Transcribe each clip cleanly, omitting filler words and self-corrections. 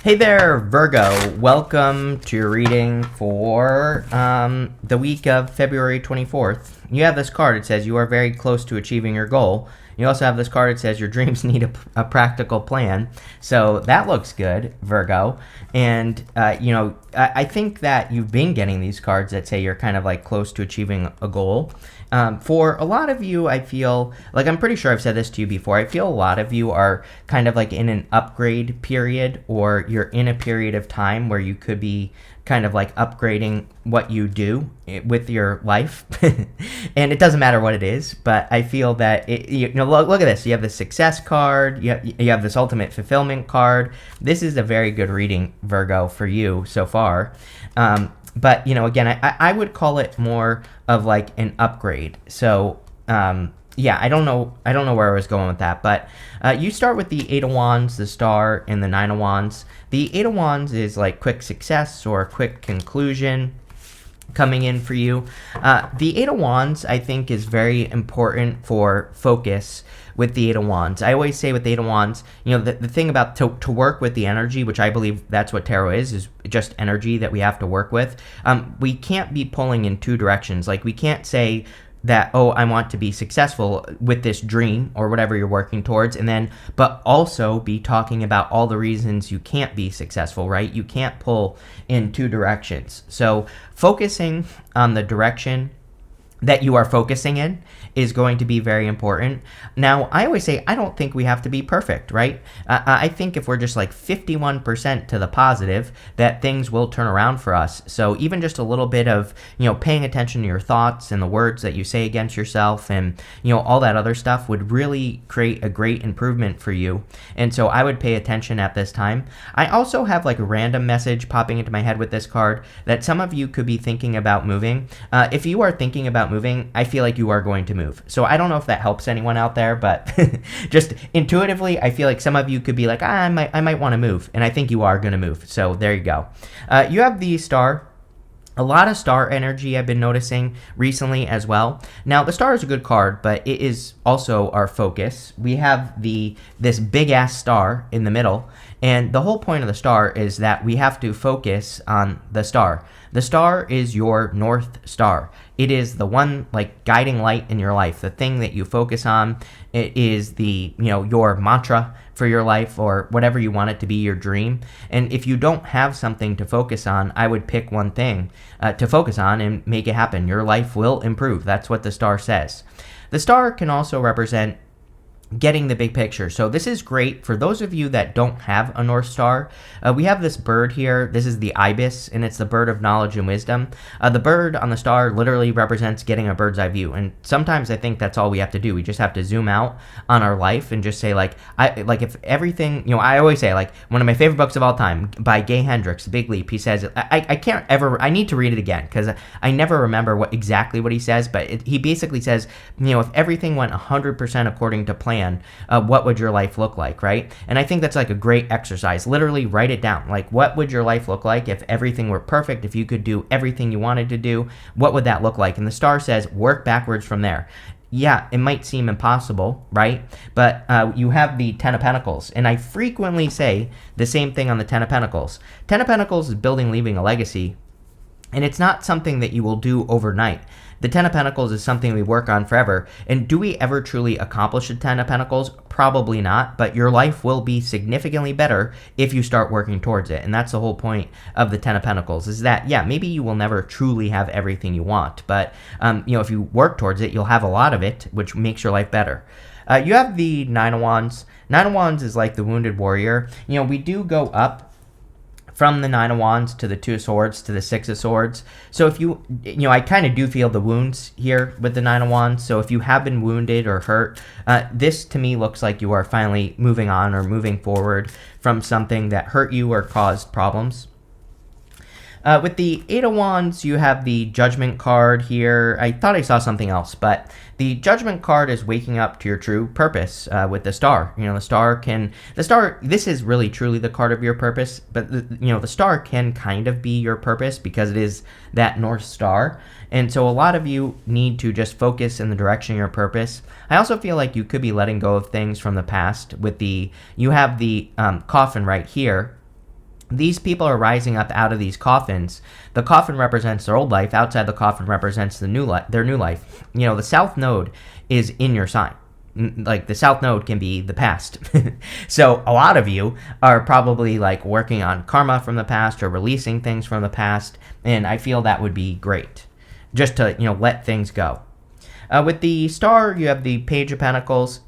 Hey there, Virgo. Welcome to your reading for the week of February 24th. You have this card. It says you are very close to achieving your goal. You also have this card. It says your dreams need a practical plan. So that looks good, Virgo. And, I think that you've been getting these cards that say you're kind of like close to achieving a goal. For a lot of you, I feel like I'm pretty sure I've said this to you before. I feel a lot of you are kind of like in an upgrade period, or you're in a period of time where you could be kind of like upgrading what you do with your life. And it doesn't matter what it is, but I feel that look at this. You have the success card, you have this ultimate fulfillment card. This is a very good reading, Virgo, for you so far. But again, I would call it more of like an upgrade. So I don't know where I was going with that, but you start with the Eight of Wands, the Star, and the Nine of Wands. The Eight of Wands is like quick success or quick conclusion coming in for you. The Eight of Wands, I think, is very important for focus with the Eight of Wands. I always say with the Eight of Wands, the thing about to work with the energy, which I believe that's what tarot is just energy that we have to work with. We can't be pulling in two directions. Like, we can't say that, oh, I want to be successful with this dream or whatever you're working towards, but also be talking about all the reasons you can't be successful, right? You can't pull in two directions. So focusing on the direction that you are focusing in is going to be very important. Now, I always say I don't think we have to be perfect, right? I think if we're just like 51% to the positive, that things will turn around for us. So even just a little bit of, paying attention to your thoughts and the words that you say against yourself and, all that other stuff would really create a great improvement for you. And so I would pay attention at this time. I also have like a random message popping into my head with this card that some of you could be thinking about moving. If you are thinking about moving, I feel like you are going to move. So I don't know if that helps anyone out there, but just intuitively, I feel like some of you could be like, I might want to move, and I think you are going to move. So there you go. You have the Star. A lot of Star energy I've been noticing recently as well. Now, the Star is a good card, but it is also our focus. We have this big-ass star in the middle, and the whole point of the Star is that we have to focus on the Star. The Star is your North Star. It is the one like guiding light in your life, the thing that you focus on. It is your mantra for your life, or whatever you want it to be, your dream. And if you don't have something to focus on, I would pick one thing to focus on and make it happen. Your life will improve. That's what the Star says. The Star can also represent getting the big picture. So this is great for those of you that don't have a North Star. We have this bird here. This is the ibis, and it's the bird of knowledge and wisdom. The bird on the star literally represents getting a bird's eye view. And sometimes I think that's all we have to do. We just have to zoom out on our life and just say if everything, I always say, like, one of my favorite books of all time by Gay Hendricks, The Big Leap, he says, I need to read it again because I never remember exactly what he says, but he basically says, if everything went 100% according to plan, what would your life look like, right? And I think that's like a great exercise. Literally write it down. Like, what would your life look like if everything were perfect, if you could do everything you wanted to do? What would that look like? And the Star says, work backwards from there. Yeah, it might seem impossible, right? But you have the Ten of Pentacles. And I frequently say the same thing on the Ten of Pentacles. Ten of Pentacles is building, leaving a legacy. And it's not something that you will do overnight. The Ten of Pentacles is something we work on forever. And do we ever truly accomplish the Ten of Pentacles? Probably not, but your life will be significantly better if you start working towards it. And that's the whole point of the Ten of Pentacles, is that, maybe you will never truly have everything you want, but if you work towards it, you'll have a lot of it, which makes your life better. You have the Nine of Wands. Nine of Wands is like the wounded warrior. We do go up from the Nine of Wands to the Two of Swords to the Six of Swords. So if I kind of do feel the wounds here with the Nine of Wands. So if you have been wounded or hurt, this to me looks like you are finally moving on or moving forward from something that hurt you or caused problems. With the Eight of Wands, you have the Judgment card here. I thought I saw something else, but the Judgment card is waking up to your true purpose with the Star. The Star, this is really truly the card of your purpose, but the Star can kind of be your purpose because it is that North Star. And so a lot of you need to just focus in the direction of your purpose. I also feel like you could be letting go of things from the past. You have the coffin right here. These people are rising up out of these coffins. The coffin represents their old life. Outside the coffin represents their new life. The South Node is in your sign. Like, the South Node can be the past. So a lot of you are probably like working on karma from the past or releasing things from the past. And I feel that would be great, just to, let things go. With the star, you have the Page of Pentacles.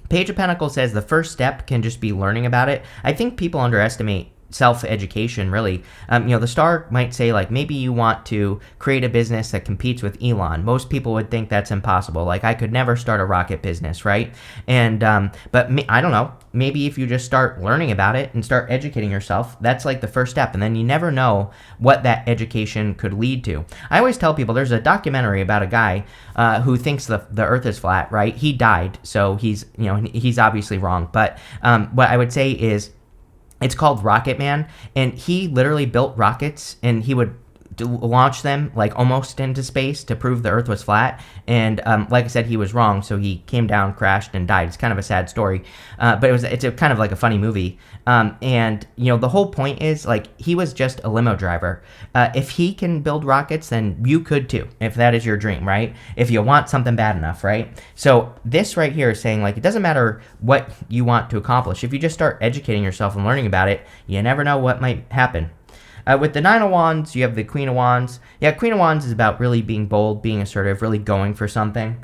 Page of Pentacles says the first step can just be learning about it. I think people underestimate self-education, really. The star might say, like, maybe you want to create a business that competes with Elon. Most people would think that's impossible. Like, I could never start a rocket business, right? And but I don't know, maybe if you just start learning about it and start educating yourself, that's like the first step. And then you never know what that education could lead to. I always tell people, there's a documentary about a guy who thinks the earth is flat, right? He died, so he's obviously wrong. But what I would say is, it's called Rocket Man, and he literally built rockets, and he would launch them like almost into space to prove the earth was flat. And like I said, he was wrong, so he came down, crashed, and died. It's kind of a sad story, but it's a kind of like a funny movie. And the whole point is, like, he was just a limo driver. If he can build rockets, then you could too, if that is your dream, right? If you want something bad enough, right? So this right here is saying, like, it doesn't matter what you want to accomplish. If you just start educating yourself and learning about it, you never know what might happen. With the Nine of Wands, you have the Queen of Wands. Yeah, Queen of Wands is about really being bold, being assertive, really going for something.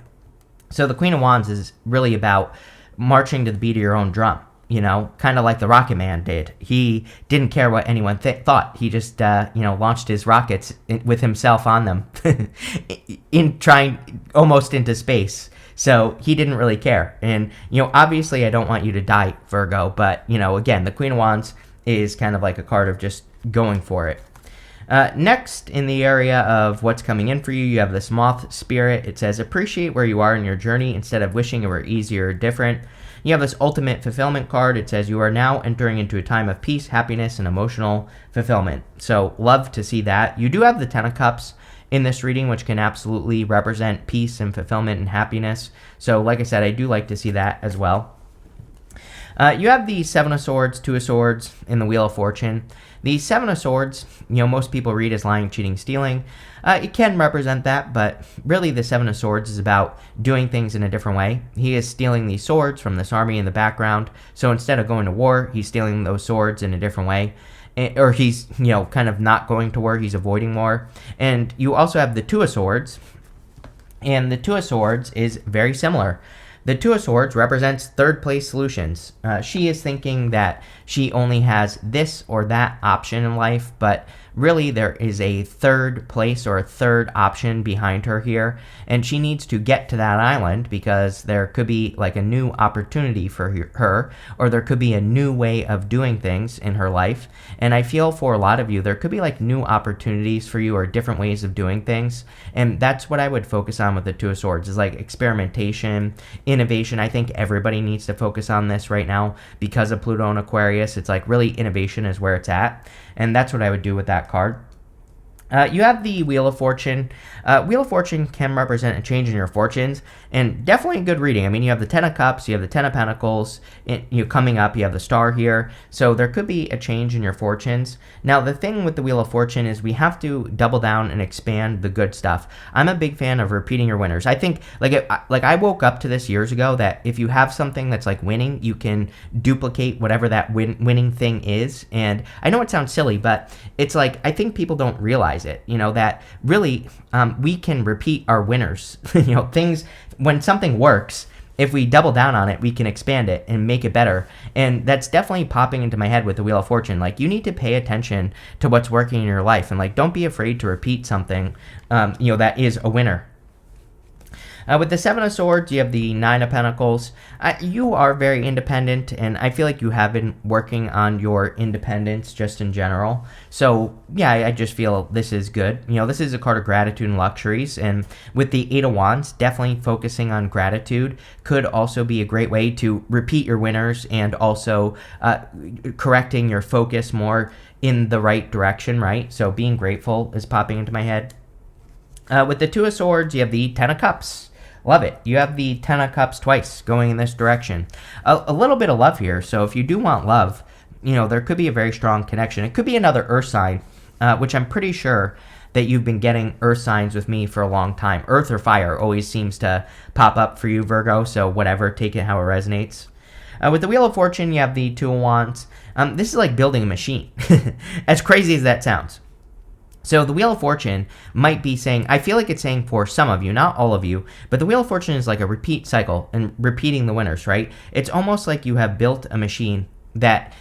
So the Queen of Wands is really about marching to the beat of your own drum, kind of like the Rocket Man did. He didn't care what anyone thought. He just, launched his rockets with himself on them, in trying almost into space. So he didn't really care. And, obviously I don't want you to die, Virgo, but, again, the Queen of Wands is kind of like a card of just going for it. Next, in the area of what's coming in for you, you have this Moth Spirit. It says, appreciate where you are in your journey instead of wishing it were easier or different. You have this Ultimate Fulfillment card. It says, you are now entering into a time of peace, happiness, and emotional fulfillment. So love to see that. You do have the Ten of Cups in this reading, which can absolutely represent peace and fulfillment and happiness. So like I said, I do like to see that as well. You have the Seven of Swords, Two of Swords, and the Wheel of Fortune. The Seven of Swords, most people read as lying, cheating, stealing. It can represent that, but really the Seven of Swords is about doing things in a different way. He is stealing these swords from this army in the background, so instead of going to war, he's stealing those swords in a different way. Or he's, kind of not going to war, he's avoiding war. And you also have the Two of Swords, and the Two of Swords is very similar. The Two of Swords represents third place solutions. She is thinking that she only has this or that option in life, but really there is a third place or a third option behind her here, and she needs to get to that island because there could be like a new opportunity for her, or there could be a new way of doing things in her life. And I feel for a lot of you, there could be like new opportunities for you or different ways of doing things, and that's what I would focus on with the Two of Swords, is like experimentation, innovation. I think everybody needs to focus on this right now because of Pluto and Aquarius. It's like really innovation is where it's at, and that's what I would do with that card. You have the Wheel of Fortune. Wheel of Fortune can represent a change in your fortunes, and definitely a good reading. I mean, you have the Ten of Cups, you have the Ten of Pentacles, coming up, you have the Star here, so there could be a change in your fortunes. Now, the thing with the Wheel of Fortune is we have to double down and expand the good stuff. I'm a big fan of repeating your winners. I think, I woke up to this years ago, that if you have something that's like winning, you can duplicate whatever that winning thing is. And I know it sounds silly, but it's like, I think people don't realize it, that really we can repeat our winners. Things, when something works, if we double down on it, we can expand it and make it better. And that's definitely popping into my head with the Wheel of Fortune. Like, you need to pay attention to what's working in your life, and like, don't be afraid to repeat something that is a winner. With the Seven of Swords, you have the Nine of Pentacles. You are very independent, and I feel like you have been working on your independence just in general. So, yeah, I just feel this is good. This is a card of gratitude and luxuries, and with the Eight of Wands, definitely focusing on gratitude could also be a great way to repeat your winners, and also correcting your focus more in the right direction, right? So being grateful is popping into my head. With the Two of Swords, you have the Ten of Cups. Love it. You have the Ten of Cups twice going in this direction. A little bit of love here. So if you do want love, there could be a very strong connection. It could be another earth sign, which I'm pretty sure that you've been getting earth signs with me for a long time. Earth or fire always seems to pop up for you, Virgo, so whatever, take it how it resonates. With the Wheel of Fortune, you have the Two of Wands. This is like building a machine, as crazy as that sounds. So the Wheel of Fortune might be saying, I feel like it's saying for some of you, not all of you, but the Wheel of Fortune is like a repeat cycle and repeating the winners, right? It's almost like you have built a machine that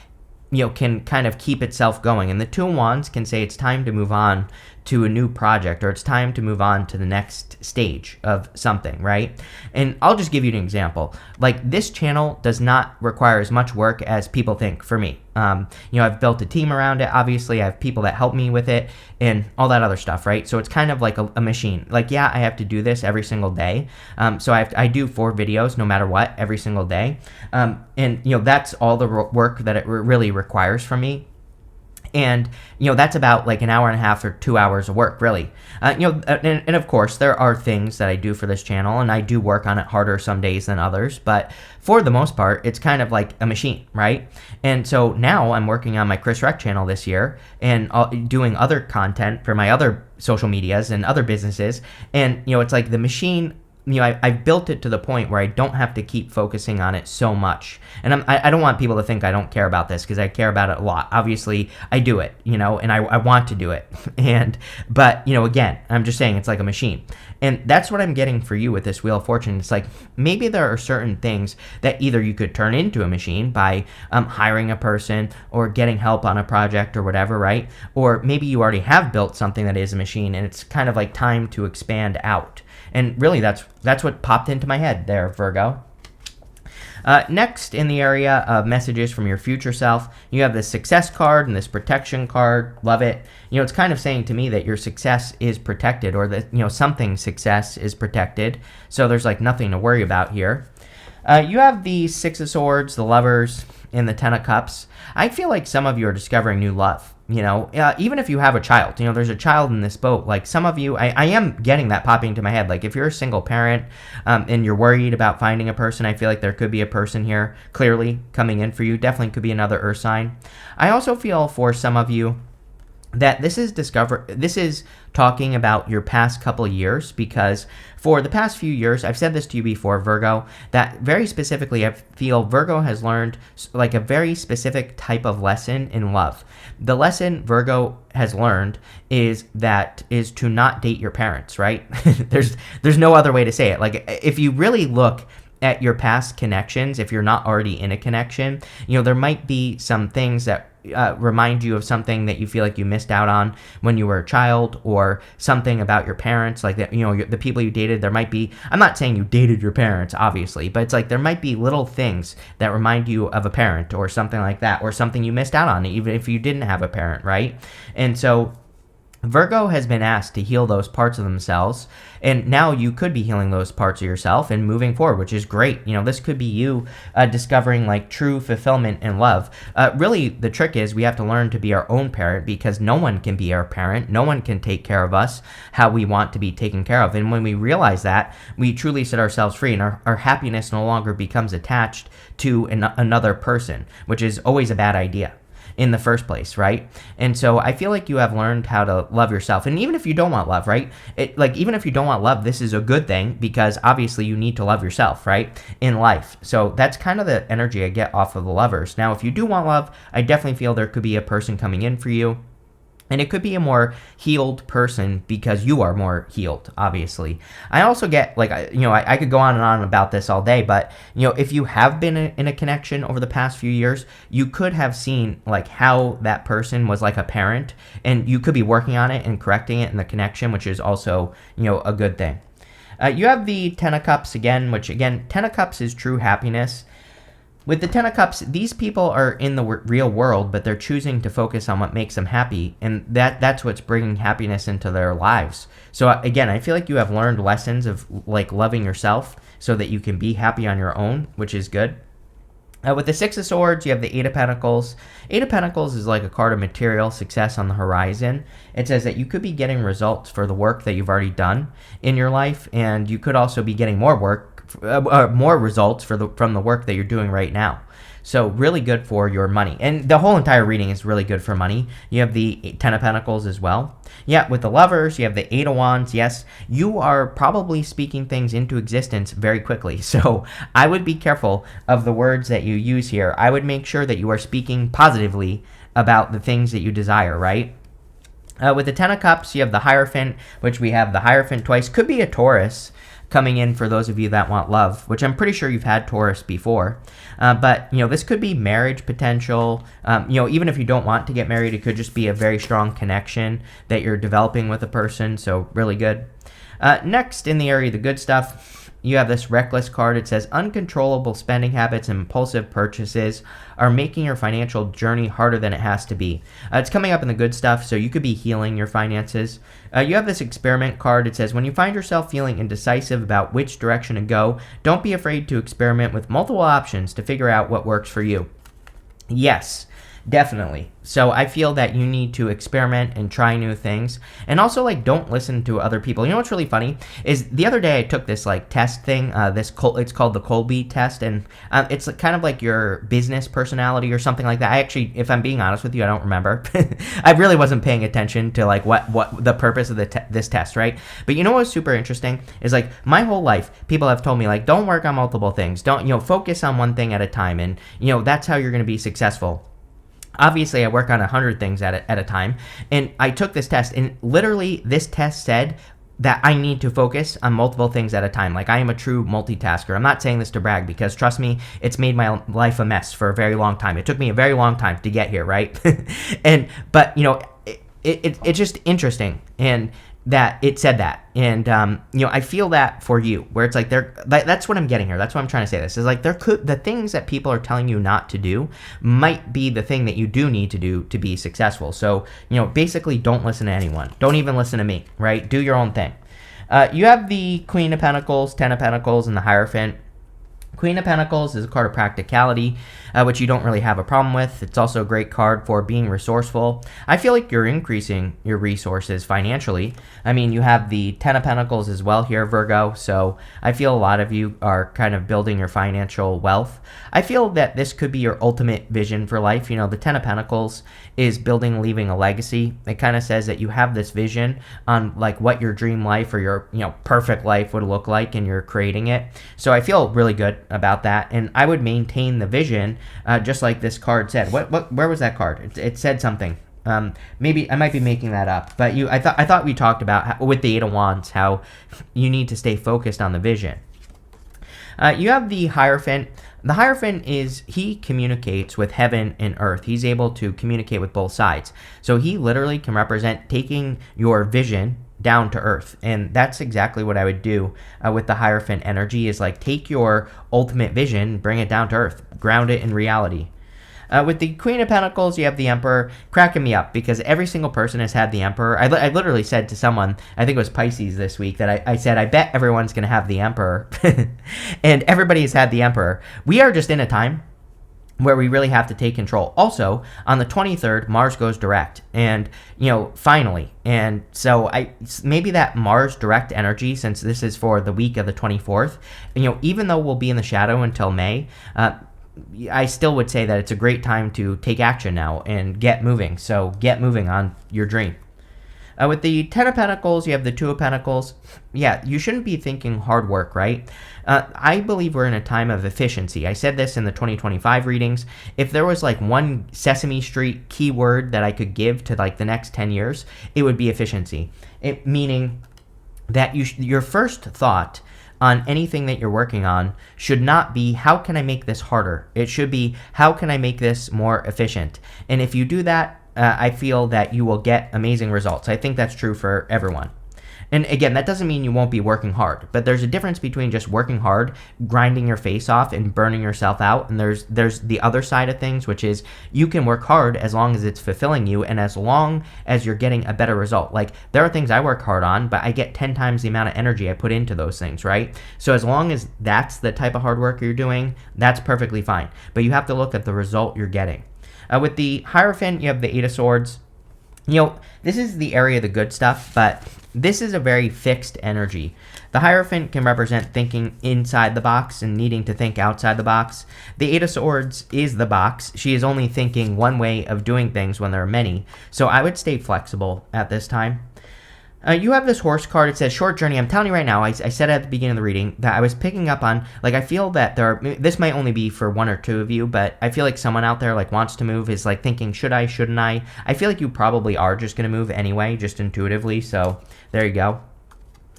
can kind of keep itself going. And the Two of Wands can say it's time to move on to a new project, or it's time to move on to the next stage of something, right? And I'll just give you an example. Like, this channel does not require as much work as people think for me. I've built a team around it. Obviously, I have people that help me with it and all that other stuff, right? So it's kind of like a machine. Like, yeah, I have to do this every single day. So I do 4 videos no matter what every single day. And that's all the work that it really requires from me. And, that's about like an hour and a half or 2 hours of work, really. And of course, there are things that I do for this channel, and I do work on it harder some days than others. But for the most part, it's kind of like a machine, right? And so now I'm working on my Chris Rec channel this year and doing other content for my other social medias and other businesses. And, it's like the machine. I've built it to the point where I don't have to keep focusing on it so much. And I don't want people to think I don't care about this, because I care about it a lot. Obviously, I do it, and I want to do it. But again, I'm just saying it's like a machine. And that's what I'm getting for you with this Wheel of Fortune. It's like, maybe there are certain things that either you could turn into a machine by hiring a person or getting help on a project or whatever, right? Or maybe you already have built something that is a machine, and it's kind of like time to expand out. And really, that's what popped into my head there, Virgo. Next, in the area of messages from your future self, you have this success card and this protection card. Love it. It's kind of saying to me that your success is protected, or that, something success is protected. So there's like nothing to worry about here. You have the Six of Swords, the Lovers, and the Ten of Cups. I feel like some of you are discovering new love. Even if you have a child, there's a child in this boat. Like, some of you, I am getting that popping into my head. Like, if you're a single parent and you're worried about finding a person, I feel like there could be a person here clearly coming in for you. Definitely could be another earth sign. I also feel for some of you that this is talking about your past couple of years, because for the past few years, I've said this to you before, Virgo, that very specifically, I feel Virgo has learned like a very specific type of lesson in love. The lesson Virgo has learned is to not date your parents, right? There's no other way to say it. Like, if you really look at your past connections, if you're not already in a connection, there might be some things that remind you of something that you feel like you missed out on when you were a child, or something about your parents, like that, the people you dated. There might be, I'm not saying you dated your parents, obviously, but it's like there might be little things that remind you of a parent or something like that, or something you missed out on, even if you didn't have a parent, right? And so Virgo has been asked to heal those parts of themselves, and now you could be healing those parts of yourself and moving forward, which is great. This could be you discovering like true fulfillment and love. Really, the trick is we have to learn to be our own parent, because no one can be our parent. No one can take care of us how we want to be taken care of. And when we realize that, we truly set ourselves free, and our happiness no longer becomes attached to another person, which is always a bad idea in the first place, right? And so I feel like you have learned how to love yourself. And even if you don't want love, right? Even if you don't want love, this is a good thing, because obviously you need to love yourself, right? In life. So that's kind of the energy I get off of the Lovers. Now, if you do want love, I definitely feel there could be a person coming in for you. And it could be a more healed person, because you are more healed, obviously. I also get, I could go on and on about this all day, but, if you have been in a connection over the past few years, you could have seen, like, how that person was like a parent, and you could be working on it and correcting it in the connection, which is also, a good thing. You have the Ten of Cups again, which, again, Ten of Cups is true happiness. With the Ten of Cups, these people are in the real world, but they're choosing to focus on what makes them happy, and that's what's bringing happiness into their lives. So again, I feel like you have learned lessons of like loving yourself so that you can be happy on your own, which is good. With the Six of Swords, you have the Eight of Pentacles. Eight of Pentacles is like a card of material success on the horizon. It says that you could be getting results for the work that you've already done in your life, and you could also be getting more results from the work that you're doing right now. So really good for your money. And the whole entire reading is really good for money. You have the Ten of Pentacles as well. Yeah, with the Lovers, you have the Eight of Wands. Yes, you are probably speaking things into existence very quickly. So I would be careful of the words that you use here. I would make sure that you are speaking positively about the things that you desire, right? With the Ten of Cups, you have the Hierophant, which we have the Hierophant twice. Could be a Taurus coming in for those of you that want love, which I'm pretty sure you've had Taurus before. But, this could be marriage potential. Even if you don't want to get married, it could just be a very strong connection that you're developing with a person. So really good. Next, in the area of the good stuff, you have this Reckless card. It says uncontrollable spending habits and impulsive purchases are making your financial journey harder than it has to be. It's coming up in the good stuff, so you could be healing your finances. You have this Experiment card. It says when you find yourself feeling indecisive about which direction to go, don't be afraid to experiment with multiple options to figure out what works for you. Yes, definitely. So I feel that you need to experiment and try new things, and also don't listen to other people. You know what's really funny is the other day I took this test thing. It's called the Colby test, and it's kind of like your business personality or something like that. I actually, if I'm being honest with you, I don't remember. I really wasn't paying attention to what the purpose of this test, right? But you know what's super interesting is my whole life people have told me don't work on multiple things, don't focus on one thing at a time, and that's how you're going to be successful. Obviously, I work on 100 things at a time, and I took this test, and literally this test said that I need to focus on multiple things at a time. I am a true multitasker. I'm not saying this to brag, because trust me, it's made my life a mess for a very long time. It took me a very long time to get here, right? But it's just interesting, and that it said that, and I feel that for you, where it's that's what I'm getting here. That's what I'm trying to say. This is the things that people are telling you not to do might be the thing that you do need to do to be successful. So basically, don't listen to anyone. Don't even listen to me. Right? Do your own thing. You have the Queen of Pentacles, Ten of Pentacles, and the Hierophant. Queen of Pentacles is a card of practicality, which you don't really have a problem with. It's also a great card for being resourceful. I feel like you're increasing your resources financially. I mean, you have the Ten of Pentacles as well here, Virgo, so I feel a lot of you are kind of building your financial wealth. I feel that this could be your ultimate vision for life. The Ten of Pentacles is building, leaving a legacy. It kind of says that you have this vision on what your dream life or your perfect life would look like, and you're creating it. So I feel really good about that, and I would maintain the vision, just like this card said. Where was that card? It said something. Maybe I might be making that up, but I thought we talked about with the Eight of Wands how you need to stay focused on the vision. You have the Hierophant. The Hierophant he communicates with heaven and earth. He's able to communicate with both sides. So he literally can represent taking your vision down to earth, and that's exactly what I would do with the Hierophant energy, is take your ultimate vision, bring it down to earth, ground it in reality. With the Queen of Pentacles, you have the Emperor, cracking me up, because every single person has had the Emperor. I literally said to someone, I think it was Pisces this week, that I said, I bet everyone's going to have the Emperor. And everybody has had the Emperor. We are just in a time where we really have to take control. Also, on the 23rd, Mars goes direct, and finally, and so maybe that Mars direct energy, since this is for the week of the 24th, even though we'll be in the shadow until May, I still would say that it's a great time to take action now and get moving. So get moving on your dream. With the Ten of Pentacles, you have the Two of Pentacles. Yeah, you shouldn't be thinking hard work, right? I believe we're in a time of efficiency. I said this in the 2025 readings. If there was one Sesame Street keyword that I could give to the next 10 years, it would be efficiency. Meaning that your first thought on anything that you're working on should not be, how can I make this harder? It should be, how can I make this more efficient? And if you do that, I feel that you will get amazing results. I think that's true for everyone. And again, that doesn't mean you won't be working hard, but there's a difference between just working hard, grinding your face off, and burning yourself out. And there's the other side of things, which is you can work hard as long as it's fulfilling you, and as long as you're getting a better result. There are things I work hard on, but I get 10 times the amount of energy I put into those things, right? So as long as that's the type of hard work you're doing, that's perfectly fine. But you have to look at the result you're getting. With the Hierophant, you have the Eight of Swords. This is the area of the good stuff, but This is a very fixed energy. The Hierophant can represent thinking inside the box and needing to think outside the box. The Eight of Swords is the box. She is only thinking one way of doing things when there are many. So I would stay flexible at this time. You have this Horse card. It says short journey. I'm telling you right now, I said at the beginning of the reading that I was picking up on, like, I feel that this might only be for one or two of you, but I feel like someone out there, like, wants to move, is, like, thinking, should I, shouldn't I? I feel like you probably are just going to move anyway, just intuitively, so there you go.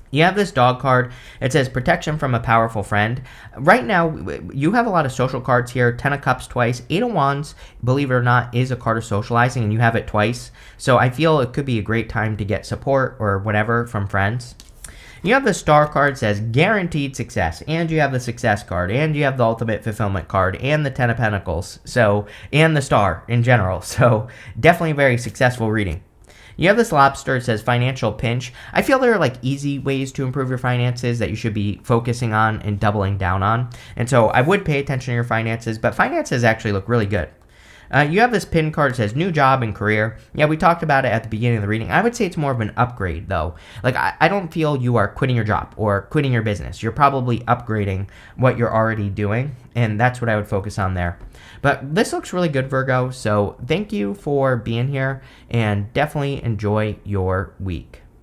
You have this Dog card. It says protection from a powerful friend. Right now, you have a lot of social cards here. 10 of Cups twice. 8 of Wands, believe it or not, is a card of socializing, and you have it twice. So I feel it could be a great time to get support or whatever from friends. You have the Star card, says guaranteed success, and you have the Success card, and you have the Ultimate Fulfillment card, and the 10 of Pentacles, and the Star in general. So definitely a very successful reading. You have this Lobster. It says financial pinch. I feel there are like easy ways to improve your finances that you should be focusing on and doubling down on. And so I would pay attention to your finances, but finances actually look really good. You have this pin card that says new job and career. Yeah, we talked about it at the beginning of the reading. I would say it's more of an upgrade, though. Like, I don't feel you are quitting your job or quitting your business. You're probably upgrading what you're already doing, and that's what I would focus on there. But this looks really good, Virgo, so thank you for being here, and definitely enjoy your week.